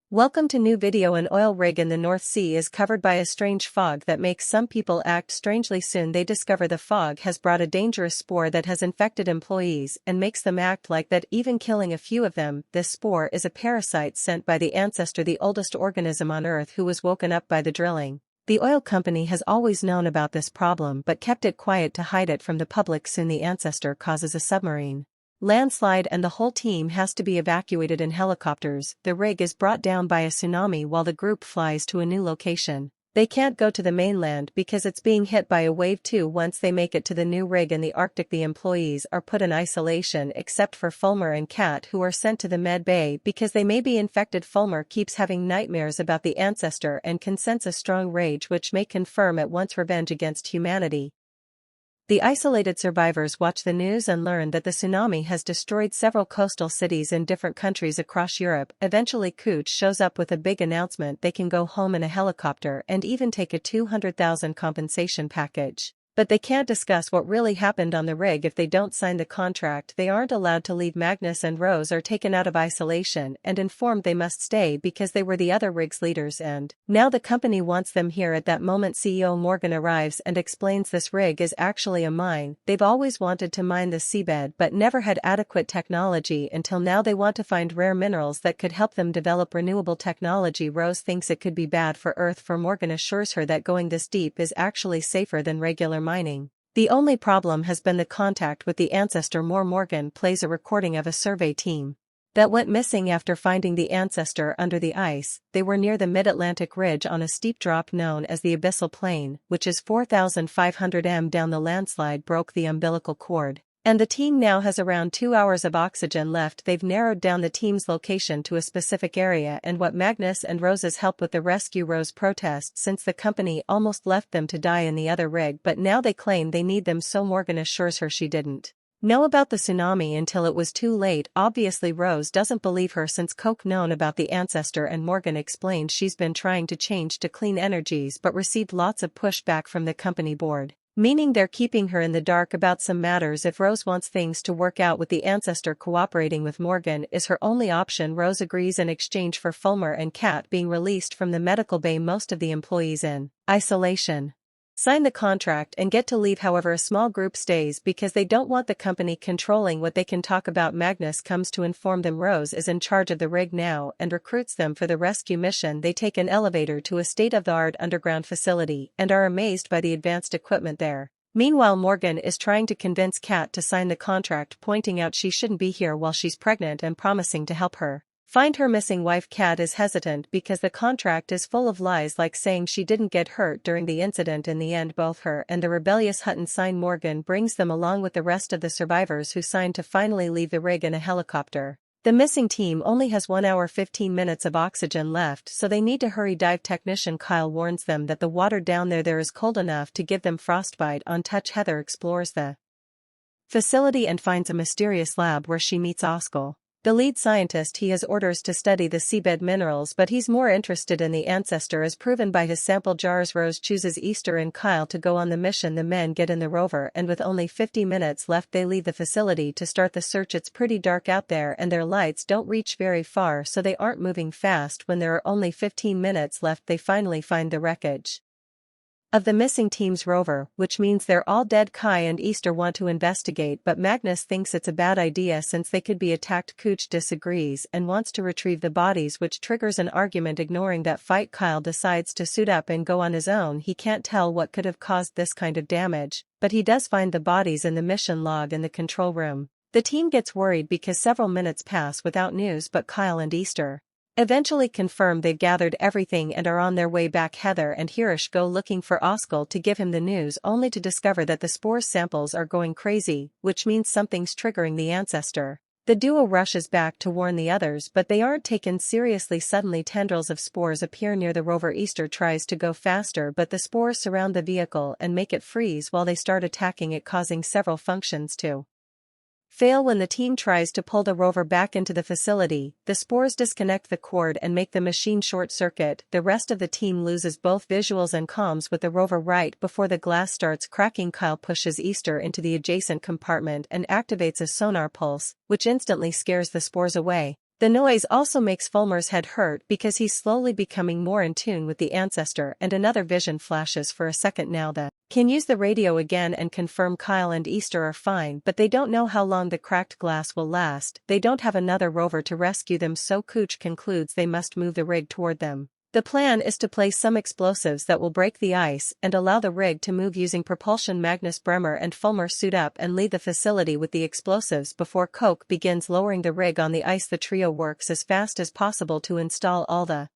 Welcome to new video. An oil rig in the North Sea is covered by a strange fog that makes some people act strangely. Soon they discover the fog has brought a dangerous spore that has infected employees and makes them act like that, even killing a few of them. This spore is a parasite sent by the ancestor, the oldest organism on Earth, who was woken up by the drilling. The oil company has always known about this problem but kept it quiet to hide it from the public. Soon the ancestor causes a submarine landslide and the whole team has to be evacuated in helicopters. The rig is brought down by a tsunami while the group flies to a new location. They can't go to the mainland because it's being hit by a wave too. Once they make it to the new rig in the Arctic, the employees are put in isolation except for Fulmer and Kat, who are sent to the med bay because they may be infected. Fulmer keeps having nightmares about the ancestor and can sense a strong rage which may confirm at once revenge against humanity. The isolated survivors watch the news and learn that the tsunami has destroyed several coastal cities in different countries across Europe. Eventually Cooch shows up with a big announcement: they can go home in a helicopter and even take a $200,000 compensation package. But they can't discuss what really happened on the rig if they don't sign the contract. They aren't allowed to leave. Magnus and Rose are taken out of isolation and informed they must stay because they were the other rig's leaders and now the company wants them here. At that moment CEO Morgan arrives and explains this rig is actually a mine. They've always wanted to mine the seabed but never had adequate technology until now. They want to find rare minerals that could help them develop renewable technology. Rose thinks it could be bad for Earth, for Morgan assures her that going this deep is actually safer than regular mining. The only problem has been the contact with the ancestor. Morgan plays a recording of a survey team that went missing after finding the ancestor under the ice. They were near the mid-Atlantic ridge on a steep drop known as the Abyssal Plain, which is 4,500 m down. The landslide broke the umbilical cord, and the team now has around 2 hours of oxygen left. They've narrowed down the team's location to a specific area and what Magnus and Rose's help with the rescue. Rose protests since the company almost left them to die in the other rig, but now they claim they need them, so Morgan assures her she didn't know about the tsunami until it was too late. Obviously Rose doesn't believe her since Coke known about the ancestor, and Morgan explains she's been trying to change to clean energies but received lots of pushback from the company board, meaning they're keeping her in the dark about some matters. If Rose wants things to work out with the ancestor, cooperating with Morgan is her only option. Rose agrees in exchange for Fulmer and Kat being released from the medical bay. Most of the employees in isolation sign the contract and get to leave. However, a small group stays because they don't want the company controlling what they can talk about. Magnus comes to inform them Rose is in charge of the rig now and recruits them for the rescue mission. They take an elevator to a state-of-the-art underground facility and are amazed by the advanced equipment there. Meanwhile, Morgan is trying to convince Kat to sign the contract, pointing out she shouldn't be here while she's pregnant and promising to help her find her missing wife. Kat is hesitant because the contract is full of lies, like saying she didn't get hurt during the incident. In the end, both her and the rebellious Hutton sign. Morgan brings them along with the rest of the survivors who signed to finally leave the rig in a helicopter. The missing team only has 1 hour 15 minutes of oxygen left, so they need to hurry. Dive technician Kyle warns them that the water down there is cold enough to give them frostbite on touch. Heather explores the facility and finds a mysterious lab where she meets Oskar, the lead scientist. He has orders to study the seabed minerals, but he's more interested in the ancestor as proven by his sample jars. Rose chooses Easter and Kyle to go on the mission. The men get in the rover and with only 50 minutes left they leave the facility to start the search. It's pretty dark out there and their lights don't reach very far, so they aren't moving fast. When there are only 15 minutes left they finally find the wreckage of the missing team's rover, which means they're all dead. Kai and Easter want to investigate, but Magnus thinks it's a bad idea since they could be attacked. Cooch disagrees and wants to retrieve the bodies, which triggers an argument. Ignoring that fight, Kyle decides to suit up and go on his own. He can't tell what could have caused this kind of damage, but he does find the bodies in the mission log in the control room. The team gets worried because several minutes pass without news, but Kyle and Easter eventually confirm they've gathered everything and are on their way back. Heather and Hirish go looking for Oskar to give him the news, only to discover that the spore samples are going crazy, which means something's triggering the ancestor. The duo rushes back to warn the others, but they aren't taken seriously. Suddenly tendrils of spores appear near the rover. Easter tries to go faster, but the spores surround the vehicle and make it freeze while they start attacking it, causing several functions to fail. When the team tries to pull the rover back into the facility, the spores disconnect the cord and make the machine short-circuit. The rest of the team loses both visuals and comms with the rover right before the glass starts cracking. Kyle pushes Easter into the adjacent compartment and activates a sonar pulse, which instantly scares the spores away. The noise also makes Fulmer's head hurt because he's slowly becoming more in tune with the ancestor, and another vision flashes for a second. Now they can use the radio again and confirm Kyle and Easter are fine, but they don't know how long the cracked glass will last. They don't have another rover to rescue them, so Cooch concludes they must move the rig toward them. The plan is to place some explosives that will break the ice and allow the rig to move using propulsion. Magnus, Bremer and Fulmer suit up and leave the facility with the explosives before Koch begins lowering the rig on the ice. The trio works as fast as possible to install all the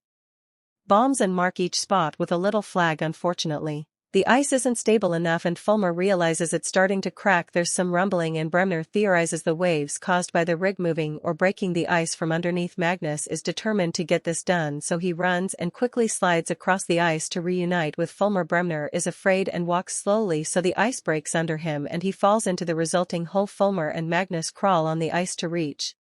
bombs and mark each spot with a little flag. Unfortunately, the ice isn't stable enough and Fulmer realizes it's starting to crack. There's some rumbling and Bremner theorizes the waves caused by the rig moving or breaking the ice from underneath. Magnus is determined to get this done, so he runs and quickly slides across the ice to reunite with Fulmer. Bremner is afraid and walks slowly, so the ice breaks under him and he falls into the resulting hole. Fulmer and Magnus crawl on the ice to reach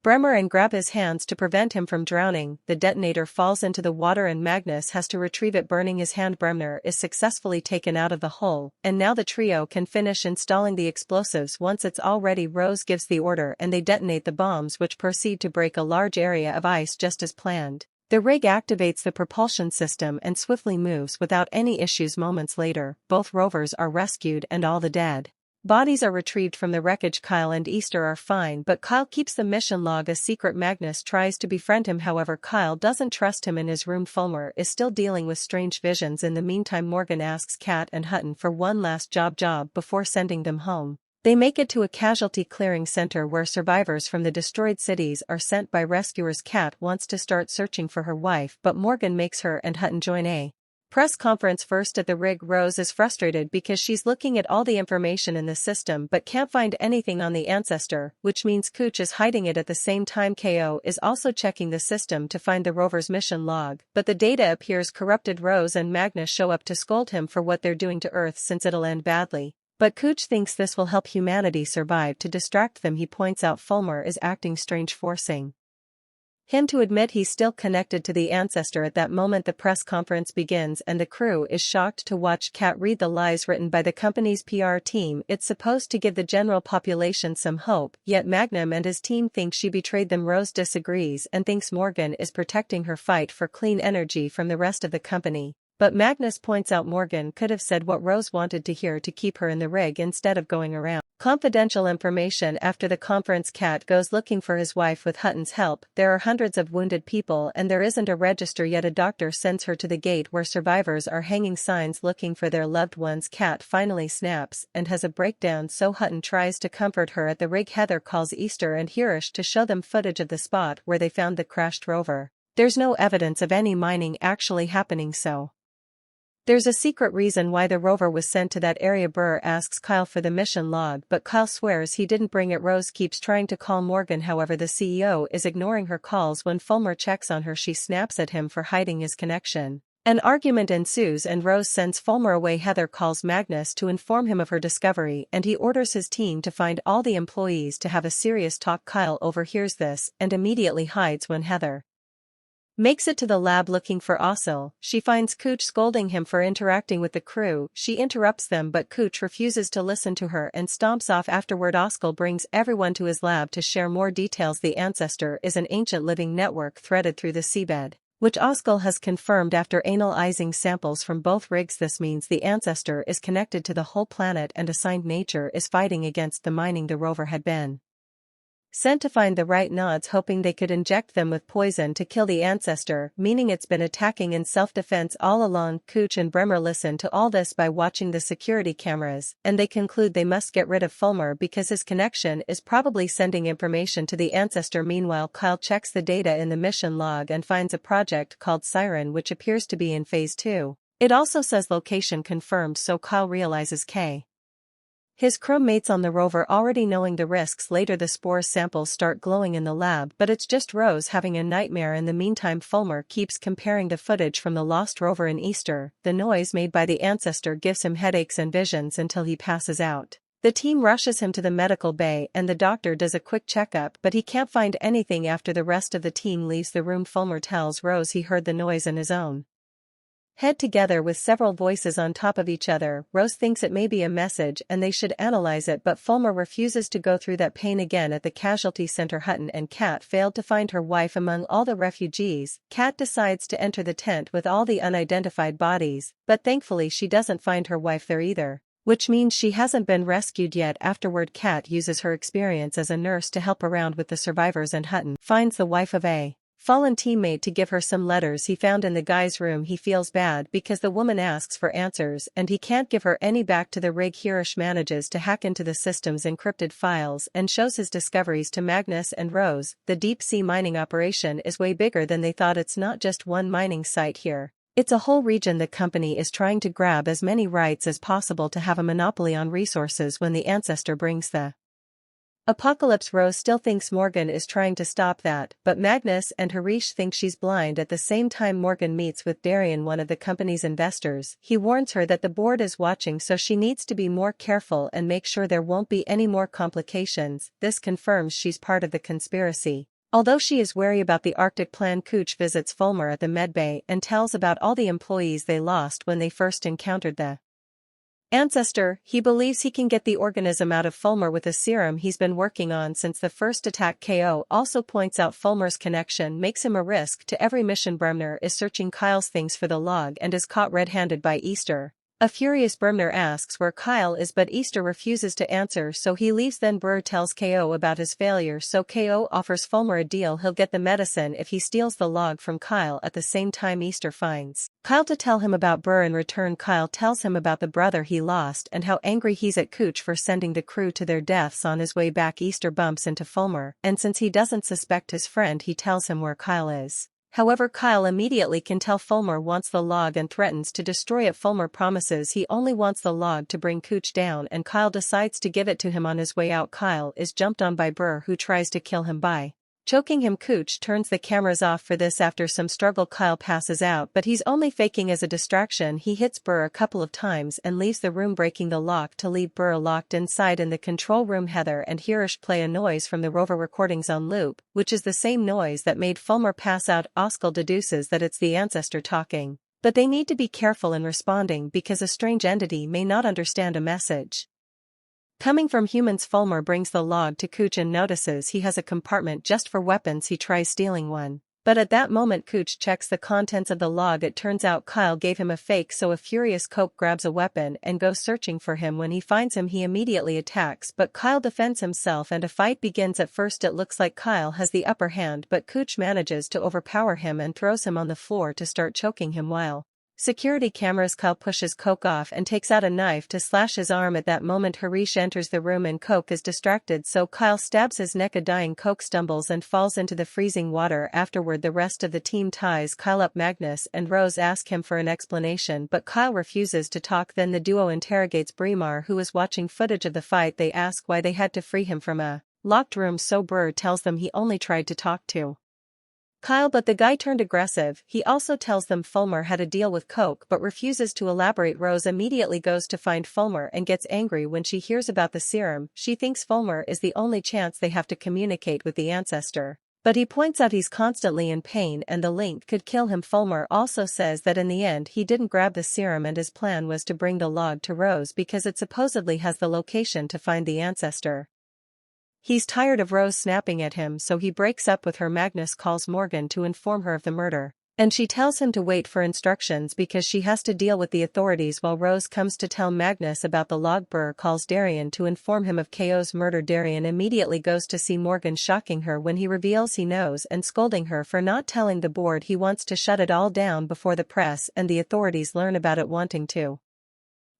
Bremer and grab his hands to prevent him from drowning. The detonator falls into the water and Magnus has to retrieve it, burning his hand. Bremer is successfully taken out of the hole, and now the trio can finish installing the explosives. Once it's all ready, Rose gives the order and they detonate the bombs, which proceed to break a large area of ice just as planned. The rig activates the propulsion system and swiftly moves without any issues. Moments later, both rovers are rescued and all the dead bodies are retrieved from the wreckage. Kyle and Easter are fine, but Kyle keeps the mission log a secret. Magnus tries to befriend him, however Kyle doesn't trust him. In his room, Fulmer is still dealing with strange visions. In the meantime, Morgan asks Kat and Hutton for one last job before sending them home. They make it to a casualty clearing center where survivors from the destroyed cities are sent by rescuers. Kat wants to start searching for her wife, but Morgan makes her and Hutton join a press conference first at the rig. Rose is frustrated because she's looking at all the information in the system but can't find anything on the ancestor, which means Cooch is hiding it. At the same time, KO is also checking the system to find the rover's mission log, but the data appears corrupted. Rose and Magnus show up to scold him for what they're doing to Earth since it'll end badly, but Cooch thinks this will help humanity survive. To distract them, he points out Fulmer is acting strange, forcing him to admit he's still connected to the ancestor. At that moment, the press conference begins and the crew is shocked to watch Kat read the lies written by the company's PR team. It's supposed to give the general population some hope, yet Magnum and his team think she betrayed them. Rose disagrees and thinks Morgan is protecting her fight for clean energy from the rest of the company. But Magnus points out Morgan could have said what Rose wanted to hear to keep her in the rig instead of going around confidential information. After the conference, Kat goes looking for his wife with Hutton's help. There are hundreds of wounded people and there isn't a register yet. A doctor sends her to the gate where survivors are hanging signs looking for their loved ones. Kat finally snaps and has a breakdown, so Hutton tries to comfort her. At the rig, Heather calls Easter and Hirish to show them footage of the spot where they found the crashed rover. There's no evidence of any mining actually happening, so there's a secret reason why the rover was sent to that area. Burr asks Kyle for the mission log, but Kyle swears he didn't bring it. Rose keeps trying to call Morgan, however the CEO is ignoring her calls. When Fulmer checks on her, she snaps at him for hiding his connection. An argument ensues and Rose sends Fulmer away. Heather calls Magnus to inform him of her discovery and he orders his team to find all the employees to have a serious talk. Kyle overhears this and immediately hides. When Heather makes it to the lab looking for Ossel, she finds Cooch scolding him for interacting with the crew. She interrupts them, but Cooch refuses to listen to her and stomps off. Afterward, Oskal brings everyone to his lab to share more details. The ancestor is an ancient living network threaded through the seabed, which Oskal has confirmed after analyzing samples from both rigs. This means the ancestor is connected to the whole planet and assigned nature is fighting against the mining. The rover had been sent to find the right nods, hoping they could inject them with poison to kill the ancestor, meaning it's been attacking in self-defense all along. Cooch and Bremer listen to all this by watching the security cameras, and they conclude they must get rid of Fulmer because his connection is probably sending information to the ancestor. Meanwhile, Kyle checks the data in the mission log and finds a project called Siren which appears to be in phase 2. It also says location confirmed, so Kyle realizes his crewmates on the rover already knowing the risks. Later, the spore samples start glowing in the lab, but it's just Rose having a nightmare. In the meantime, Fulmer keeps comparing the footage from the lost rover and Easter. The noise made by the ancestor gives him headaches and visions until he passes out. The team rushes him to the medical bay and the doctor does a quick checkup, but he can't find anything. After the rest of the team leaves the room, Fulmer tells Rose he heard the noise in his own head together with several voices on top of each other. Rose thinks it may be a message and they should analyze it, but Fulmer refuses to go through that pain again. At the casualty center, Hutton and Kat failed to find her wife among all the refugees. Kat decides to enter the tent with all the unidentified bodies, but thankfully she doesn't find her wife there either, which means she hasn't been rescued yet. Afterward, Kat uses her experience as a nurse to help around with the survivors, and Hutton finds the wife of a fallen teammate to give her some letters he found in the guy's room. He feels bad because the woman asks for answers and he can't give her any back to the rig. Hirish manages to hack into the system's encrypted files and shows his discoveries to Magnus and Rose. The deep-sea mining operation is way bigger than they thought. It's not just one mining site here. It's a whole region. The company is trying to grab as many rights as possible to have a monopoly on resources when the Ancestor brings the apocalypse. Rose still thinks Morgan is trying to stop that, but Magnus and Harish think she's blind. At the same time, Morgan meets with Darian, one of the company's investors. He warns her that the board is watching, so she needs to be more careful and make sure there won't be any more complications. This confirms she's part of the conspiracy. Although she is wary about the Arctic plan, Cooch visits Fulmer at the medbay and tells about all the employees they lost when they first encountered the Ancestor. He believes he can get the organism out of Fulmer with a serum he's been working on since the first attack. KO also points out Fulmer's connection makes him a risk to every mission. Bremner is searching Kyle's things for the log and is caught red-handed by Easter. A furious Bremner asks where Kyle is, but Easter refuses to answer, so he leaves. Then Burr tells KO about his failure, so KO offers Fulmer a deal. He'll get the medicine if he steals the log from Kyle. At the same time, Easter finds Kyle to tell him about Burr. In return, Kyle tells him about the brother he lost and how angry he's at Cooch for sending the crew to their deaths. On his way back, Easter bumps into Fulmer, and since he doesn't suspect his friend, he tells him where Kyle is. However, Kyle immediately can tell Fulmer wants the log and threatens to destroy it. Fulmer promises he only wants the log to bring Cooch down, and Kyle decides to give it to him. On his way out, Kyle is jumped on by Burr, who tries to kill him by choking him. Cooch turns the cameras off for this. After some struggle, Kyle passes out, but he's only faking as a distraction. He hits Burr a couple of times and leaves the room, breaking the lock to leave Burr locked inside. In the control room, Heather and Hirish play a noise from the rover recordings on loop, which is the same noise that made Fulmer pass out. Oskal deduces that it's the Ancestor talking, but they need to be careful in responding because a strange entity may not understand a message coming from humans. Fulmer brings the log to Cooch and notices he has a compartment just for weapons. He tries stealing one, but at that moment Cooch checks the contents of the log. It turns out Kyle gave him a fake, so a furious Coke grabs a weapon and goes searching for him. When he finds him, he immediately attacks, but Kyle defends himself and a fight begins. At first it looks like Kyle has the upper hand, but Cooch manages to overpower him and throws him on the floor to start choking him. While security cameras, Kyle pushes Coke off and takes out a knife to slash his arm. At that moment, Harish enters the room and Coke is distracted, so Kyle stabs his neck. A dying Coke stumbles and falls into the freezing water. Afterward, the rest of the team ties Kyle up. Magnus and Rose ask him for an explanation, but Kyle refuses to talk. Then the duo interrogates Breemar, who is watching footage of the fight. They ask why they had to free him from a locked room, so Burr tells them he only tried to talk to Kyle, but the guy turned aggressive. He also tells them Fulmer had a deal with Coke but refuses to elaborate. Rose immediately goes to find Fulmer and gets angry when she hears about the serum. She thinks Fulmer is the only chance they have to communicate with the Ancestor, but he points out he's constantly in pain and the link could kill him. Fulmer also says that in the end he didn't grab the serum and his plan was to bring the log to Rose because it supposedly has the location to find the Ancestor. He's tired of Rose snapping at him, so he breaks up with her. Magnus calls Morgan to inform her of the murder, and she tells him to wait for instructions because she has to deal with the authorities. While Rose comes to tell Magnus about the log, Burr calls Darian to inform him of KO's murder. Darian immediately goes to see Morgan, shocking her when he reveals he knows and scolding her for not telling the board. He wants to shut it all down before the press and the authorities learn about it, wanting to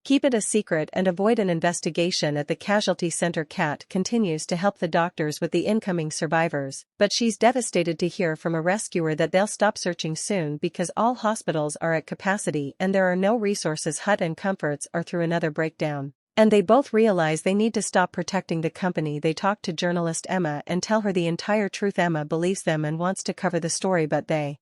keep it a secret and avoid an investigation. At the casualty center, Kat continues to help the doctors with the incoming survivors, but she's devastated to hear from a rescuer that they'll stop searching soon because all hospitals are at capacity and there are no resources. Hut and Comforts are through another breakdown, and they both realize they need to stop protecting the company. They talk to journalist Emma and tell her the entire truth. Emma believes them and wants to cover the story, but they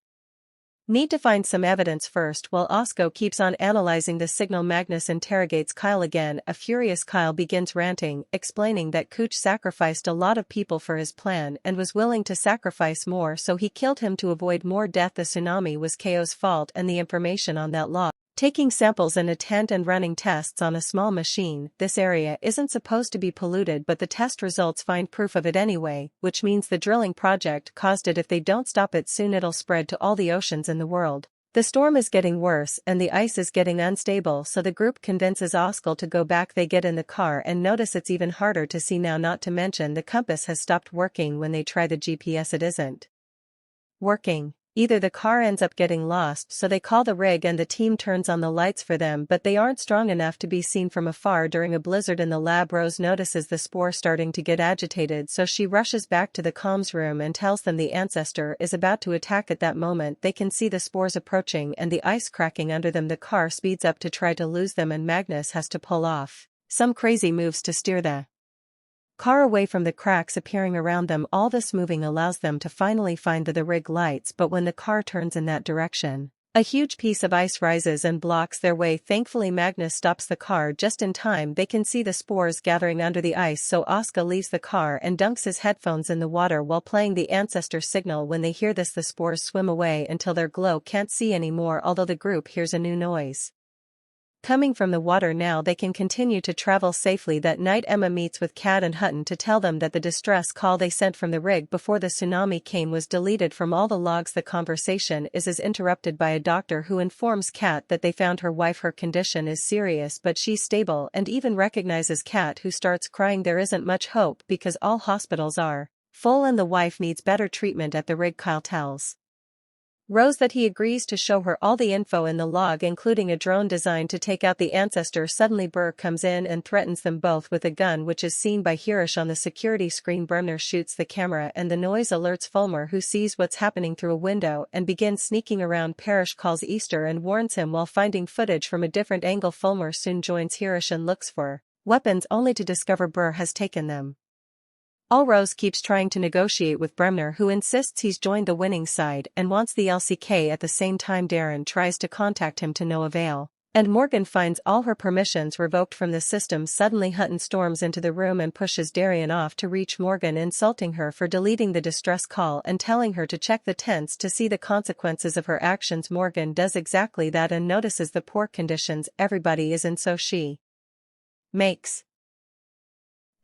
Need to find some evidence first. While Osko keeps on analyzing the signal, Magnus interrogates Kyle again. A furious Kyle begins ranting, explaining that Cooch sacrificed a lot of people for his plan and was willing to sacrifice more, so he killed him to avoid more death. The tsunami was KO's fault, and the information on that log. Taking samples in a tent and running tests on a small machine. This area isn't supposed to be polluted, but the test results find proof of it anyway, which means the drilling project caused it. If they don't stop it soon, it'll spread to all the oceans in the world. The storm is getting worse and the ice is getting unstable, so the group convinces Oskar to go back. They get in the car and notice it's even harder to see now, not to mention the compass has stopped working. When they try the GPS, it isn't working. Either the car ends up getting lost, so they call the rig and the team turns on the lights for them, but they aren't strong enough to be seen from afar. During a blizzard in the lab, Rose notices the spore starting to get agitated, so she rushes back to the comms room and tells them the ancestor is about to attack. At that moment, they can see the spores approaching and the ice cracking under them. The car speeds up to try to lose them, and Magnus has to pull off some crazy moves to steer the car away from the cracks appearing around them. All this moving allows them to finally find the rig lights, but when the car turns in that direction, a huge piece of ice rises and blocks their way. Thankfully, Magnus stops the car just in time. They can see the spores gathering under the ice, so Oskar leaves the car and dunks his headphones in the water while playing the ancestor signal. When they hear this, the spores swim away until their glow can't see anymore, although the group hears a new noise coming from the water. Now they can continue to travel safely. That night, Emma meets with Kat and Hutton to tell them that the distress call they sent from the rig before the tsunami came was deleted from all the logs. The conversation is interrupted by a doctor who informs Kat that they found her wife. Her condition is serious, but she's stable, and even recognizes Kat, who starts crying. There isn't much hope because all hospitals are full and the wife needs better treatment at the rig. Kyle tells Rose that he agrees to show her all the info in the log, including a drone designed to take out the ancestor. Suddenly Burr comes in and threatens them both with a gun, which is seen by Hirish on the security screen. Bremner shoots the camera and the noise alerts Fulmer, who sees what's happening through a window and begins sneaking around. Parrish calls Easter and warns him while finding footage from a different angle. Fulmer soon joins Hirish and looks for weapons, only to discover Burr has taken them. Rose keeps trying to negotiate with Bremner, who insists he's joined the winning side and wants the LCK. At the same time, Darren tries to contact him to no avail, and Morgan finds all her permissions revoked from the system. Suddenly Hutton storms into the room and pushes Darian off to reach Morgan, insulting her for deleting the distress call and telling her to check the tents to see the consequences of her actions. Morgan does exactly that and notices the poor conditions everybody is in, so she makes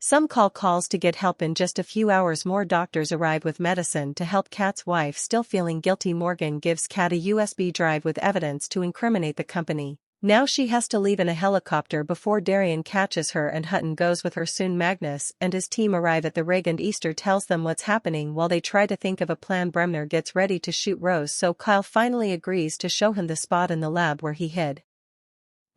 some calls to get help. In just a few hours, more doctors arrive with medicine to help Kat's wife. Still feeling guilty, Morgan gives Kat a USB drive with evidence to incriminate the company. Now she has to leave in a helicopter before Darian catches her, and Hutton goes with her. Soon Magnus and his team arrive at the rig and Easter tells them what's happening while they try to think of a plan. Bremner gets ready to shoot Rose, so Kyle finally agrees to show him the spot in the lab where he hid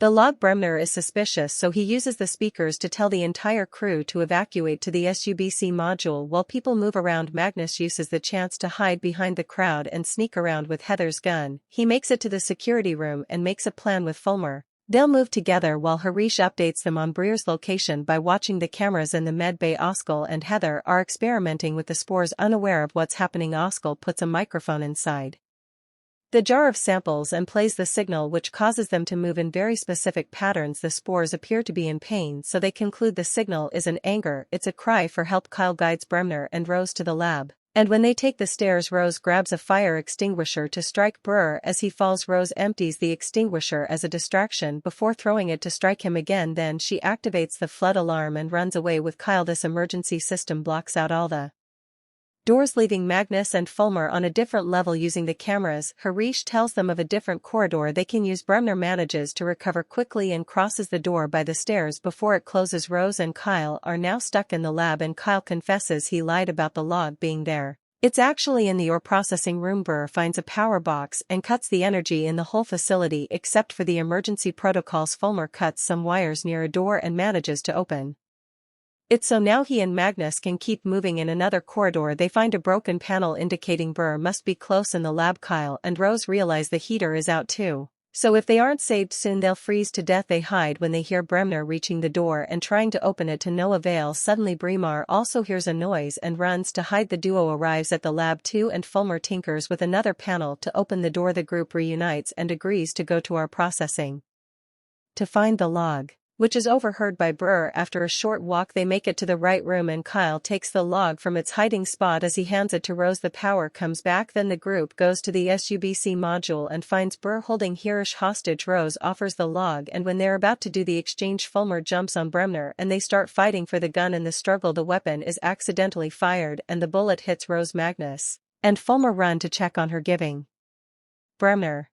the log. Bremner is suspicious, so he uses the speakers to tell the entire crew to evacuate to the SUBC module. While people move around, Magnus uses the chance to hide behind the crowd and sneak around with Heather's gun. He makes it to the security room and makes a plan with Fulmer. They'll move together while Harish updates them on Breer's location by watching the cameras in the med bay. Oskar and Heather are experimenting with the spores, unaware of what's happening. Oskar puts a microphone inside the jar of samples and plays the signal, which causes them to move in very specific patterns. The spores appear to be in pain, so they conclude the signal is an anger. It's a cry for help. Kyle guides Bremner and Rose to the lab, and when they take the stairs, Rose grabs a fire extinguisher to strike Burr as he falls. Rose empties the extinguisher as a distraction before throwing it to strike him again. Then she activates the flood alarm and runs away with Kyle. This emergency system blocks out all the doors, leaving Magnus and Fulmer on a different level using the cameras. Harish tells them of a different corridor they can use. Bremner manages to recover quickly and crosses the door by the stairs before it closes. Rose and Kyle are now stuck in the lab, and Kyle confesses he lied about the log being there. It's actually in the ore processing room. Burr finds a power box and cuts the energy in the whole facility except for the emergency protocols. Fulmer cuts some wires near a door and manages to open it, so now he and Magnus can keep moving. In another corridor, they find a broken panel indicating Burr must be close in the lab. Kyle and Rose realize the heater is out too. So if they aren't saved soon they'll freeze to death. They hide when they hear Bremner reaching the door and trying to open it to no avail. Suddenly Bremar also hears a noise and runs to hide. The duo arrives at the lab too and Fulmer tinkers with another panel to open the door. The group reunites and agrees to go to our processing to find the log, which is overheard by Burr. After a short walk they make it to the right room and Kyle takes the log from its hiding spot as he hands it to Rose. The power comes back. Then the group goes to the SUBC module and finds Burr holding Hirish hostage. Rose offers the log and when they're about to do the exchange Fulmer jumps on Bremner and they start fighting for the gun. In the struggle the weapon is accidentally fired and the bullet hits Rose. Magnus and Fulmer run to check on her, giving Bremner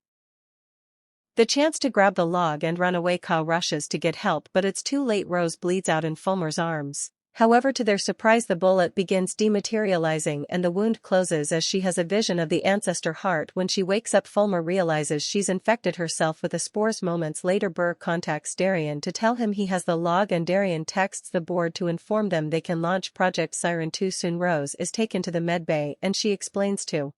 the chance to grab the log and run away. Kyle rushes to get help but it's too late. Rose bleeds out in Fulmer's arms. However, to their surprise the bullet begins dematerializing and the wound closes as she has a vision of the ancestor heart. When she wakes up Fulmer realizes she's infected herself with the spores. Moments later Burr contacts Darien to tell him he has the log and Darien texts the board to inform them they can launch Project Siren 2 soon. Rose is taken to the medbay and she explains to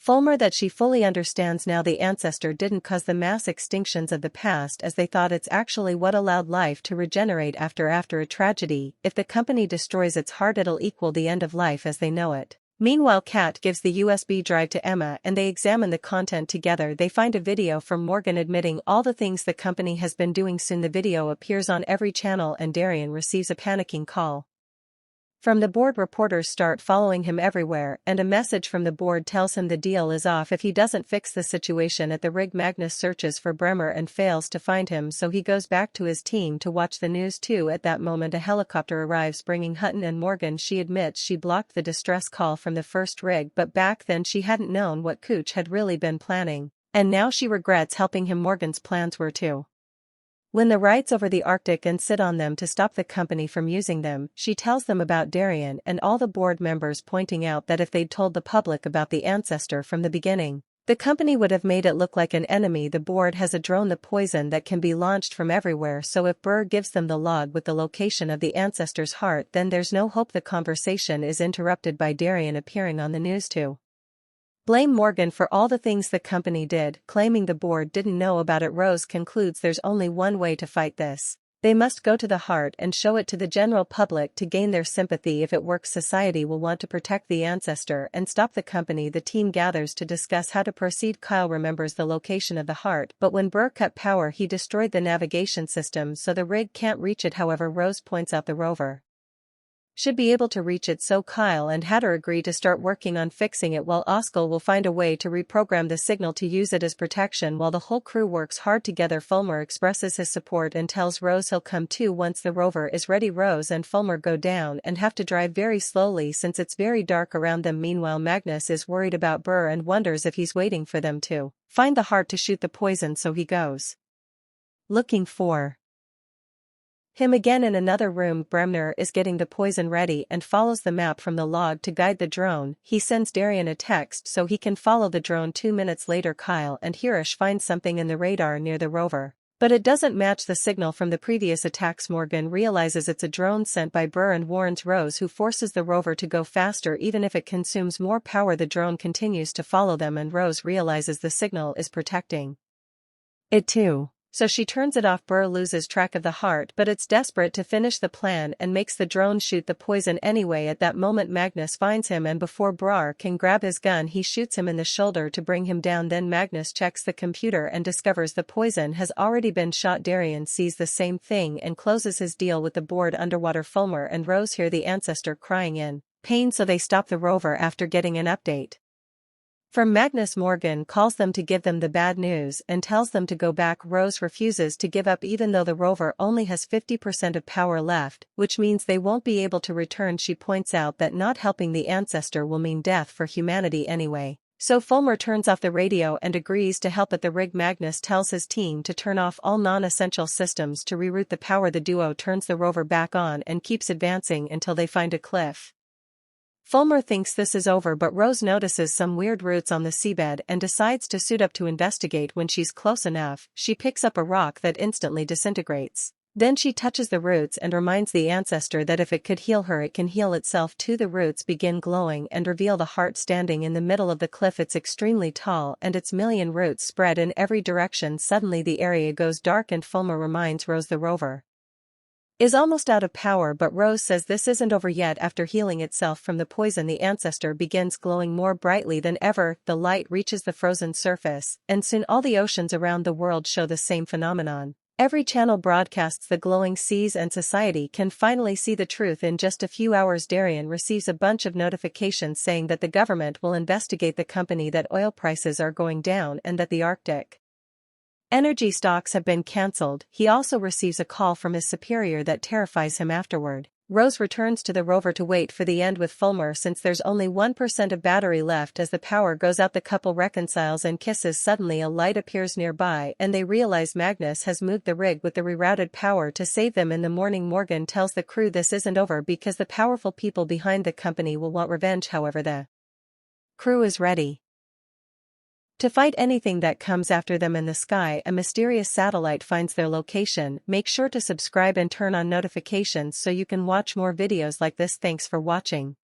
Fulmer that she fully understands now the ancestor didn't cause the mass extinctions of the past as they thought. It's actually what allowed life to regenerate after a tragedy. If the company destroys its heart it'll equal the end of life as they know it. Meanwhile Kat gives the USB drive to Emma and they examine the content together. They find a video from Morgan admitting all the things the company has been doing. Soon the video appears on every channel and Darien receives a panicking call from the board. Reporters start following him everywhere and a message from the board tells him the deal is off if he doesn't fix the situation at the rig. Magnus searches for Bremer and fails to find him so he goes back to his team to watch the news too. At that moment a helicopter arrives bringing Hutton and Morgan. She admits she blocked the distress call from the first rig but back then she hadn't known what Cooch had really been planning, and now she regrets helping him. Morgan's plans were to win the rights over the Arctic and sit on them to stop the company from using them. She tells them about Darien and all the board members, pointing out that if they'd told the public about the ancestor from the beginning, the company would have made it look like an enemy. The board has a drone, the poison that can be launched from everywhere, so if Burr gives them the log with the location of the ancestor's heart then there's no hope. The conversation is interrupted by Darien appearing on the news to blame Morgan for all the things the company did, claiming the board didn't know about it. Rose concludes there's only one way to fight this. They must go to the heart and show it to the general public to gain their sympathy. If it works society will want to protect the ancestor and stop the company. The team gathers to discuss how to proceed. Kyle remembers the location of the heart but when Burr cut power he destroyed the navigation system so the rig can't reach it. However, Rose points out the rover should be able to reach it, so Kyle and Hatter agree to start working on fixing it while Oskal will find a way to reprogram the signal to use it as protection. While the whole crew works hard together Fulmer expresses his support and tells Rose he'll come too once the rover is ready. Rose and Fulmer go down and have to drive very slowly since it's very dark around them. Meanwhile Magnus is worried about Burr and wonders if he's waiting for them to find the heart to shoot the poison, so he goes looking for him again. In another room Bremner is getting the poison ready and follows the map from the log to guide the drone. He sends Darien a text so he can follow the drone. 2 minutes later Kyle and Hirish find something in the radar near the rover, but it doesn't match the signal from the previous attacks. Morgan realizes it's a drone sent by Burr and warns Rose, who forces the rover to go faster even if it consumes more power. The drone continues to follow them and Rose realizes the signal is protecting it too, so she turns it off. Burr loses track of the heart but it's desperate to finish the plan and makes the drone shoot the poison anyway. At that moment Magnus finds him and before Burr can grab his gun he shoots him in the shoulder to bring him down. Then Magnus checks the computer and discovers the poison has already been shot. Darien sees the same thing and closes his deal with the board. Underwater Fulmer and Rose hear the ancestor crying in pain so they stop the rover after getting an update from Magnus. Morgan calls them to give them the bad news and tells them to go back. Rose refuses to give up even though the rover only has 50% of power left, which means they won't be able to return. She points out that not helping the ancestor will mean death for humanity anyway, so Fulmer turns off the radio and agrees to help at the rig. Magnus tells his team to turn off all non-essential systems to reroute the power. The duo turns the rover back on and keeps advancing until they find a cliff. Fulmer thinks this is over but Rose notices some weird roots on the seabed and decides to suit up to investigate. When she's close enough, she picks up a rock that instantly disintegrates. Then she touches the roots and reminds the ancestor that if it could heal her it can heal itself too. The roots begin glowing and reveal the heart standing in the middle of the cliff. It's extremely tall and its million roots spread in every direction. Suddenly the area goes dark and Fulmer reminds Rose the rover is almost out of power, but Rose says this isn't over yet. After healing itself from the poison, the ancestor begins glowing more brightly than ever. The light reaches the frozen surface, and soon all the oceans around the world show the same phenomenon. Every channel broadcasts the glowing seas and society can finally see the truth. In just a few hours, Darian receives a bunch of notifications saying that the government will investigate the company, that oil prices are going down, and that the Arctic energy stocks have been cancelled. He also receives a call from his superior that terrifies him. Afterward, Rose returns to the rover to wait for the end with Fulmer since there's only 1% of battery left. As the power goes out, the couple reconciles and kisses. Suddenly a light appears nearby and they realize Magnus has moved the rig with the rerouted power to save them. In the morning, Morgan tells the crew this isn't over because the powerful people behind the company will want revenge. However, the crew is ready to fight anything that comes after them. In the sky, a mysterious satellite finds their location. Make sure to subscribe and turn on notifications so you can watch more videos like this. Thanks for watching.